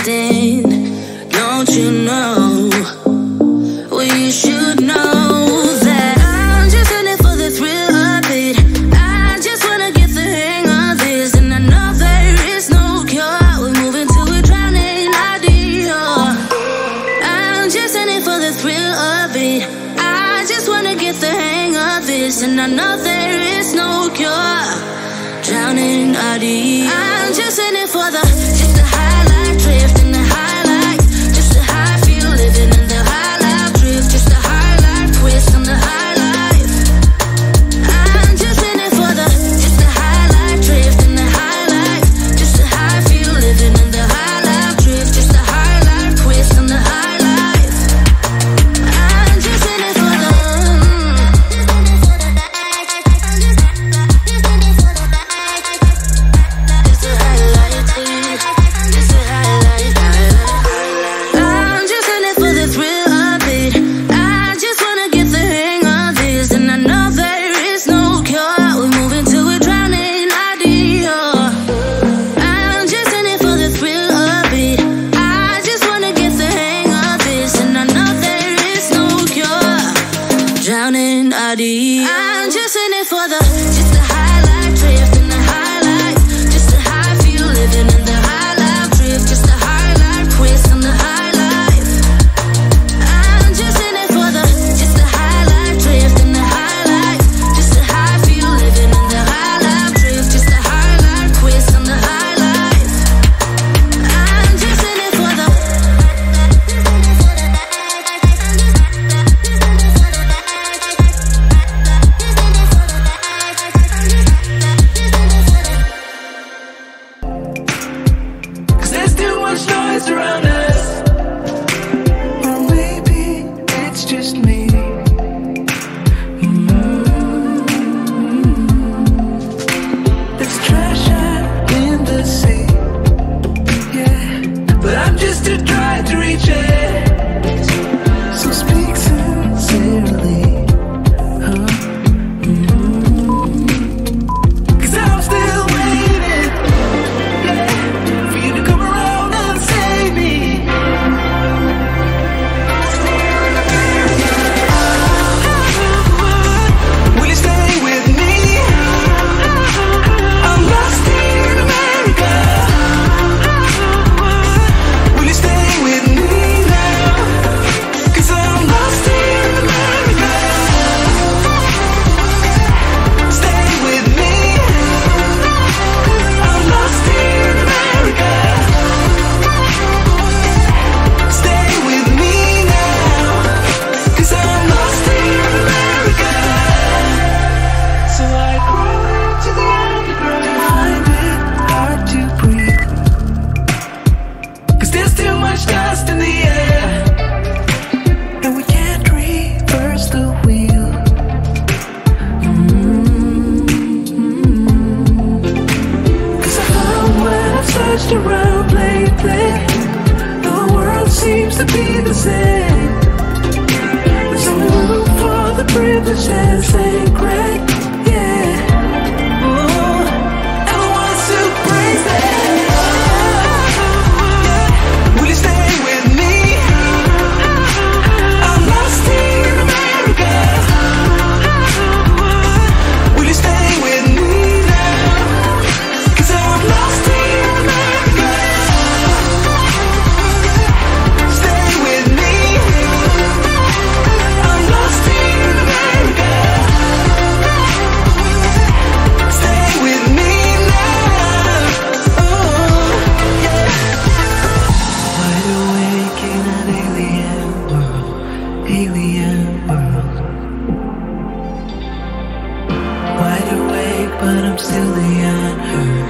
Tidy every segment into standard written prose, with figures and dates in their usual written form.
wasting. Don't you know? Well, you should know that I'm just in it for the thrill of it. I just wanna get the hang of this, and I know there is no cure. We're moving to a drowning idea. I'm just in it for the thrill of it. I just wanna get the hang of this, and I know there is no cure. Drowning idea. I'm just in it for the highlight drift and the highlight, just the how I feel living in the highlight drift, just the highlight twist on the highlight. I'm just in it for the highlight drift and the highlight, just the how I feel living in the highlight drift, just the highlight twist on the highlight. I'm just in it for the drowning idea. I'm just in it for the highlight drift and the highlight, just the how I feel living in the highlight drift, just the highlight twist on the highlight. I'm just in it for the highlight drift and the highlight, just the how I feel living in the highlight drift, just the highlight twist on the highlight. I'm just in it for the noise around us, or maybe it's just me. There's trash out in the sea, yeah, but I'm just too dry to reach it. So speak sincerely, huh? 'Cause I'm still waiting, yeah, for you to come around and save me. Will you stay with me? I'm lost in America. Will you stay with me now? 'Cause I'm lost in America. Stay with me. I'm lost in America. Stay with me now, 'cause I'm lost in America. So I crawl into the underground, find it hard to breathe, 'cause there's too much dust in the air, and we can't reverse the wheel. 'Cause I found when I've searched around lately, the world seems to be the same. There's only room for the privileged and sacred, yeah. Oh, and I want to praise it. Will you stay with me? I'm lost in America. Will you stay with me now? 'Cause I'm lost in America. Stay with me. I'm lost in America. Stay with me now. Oh, yeah. Wide awake in an alien world, alien world. Wide awake, but I'm still the unheard,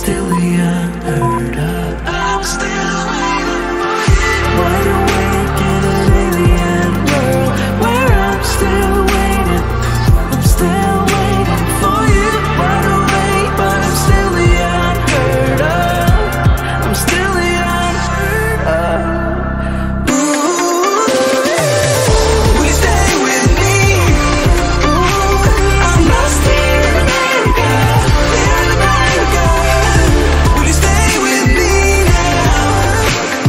still the unheard of. I'm still waiting for you. Wide awake in an alien world, where I'm still waiting, I'm still waiting for you. Wide awake, but I'm still the unheard of, I'm still the unheard of. Ooh, will you stay with me? Ooh, I'm lost in America, in America. Will you stay with me now?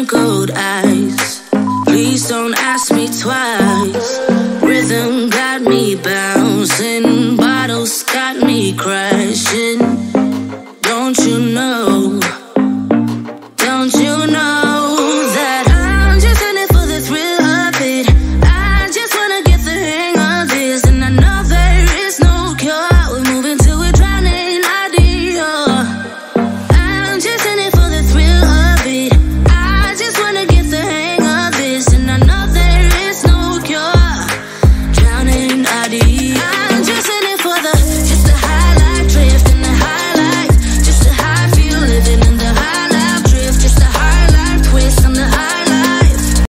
sprinkled eyes.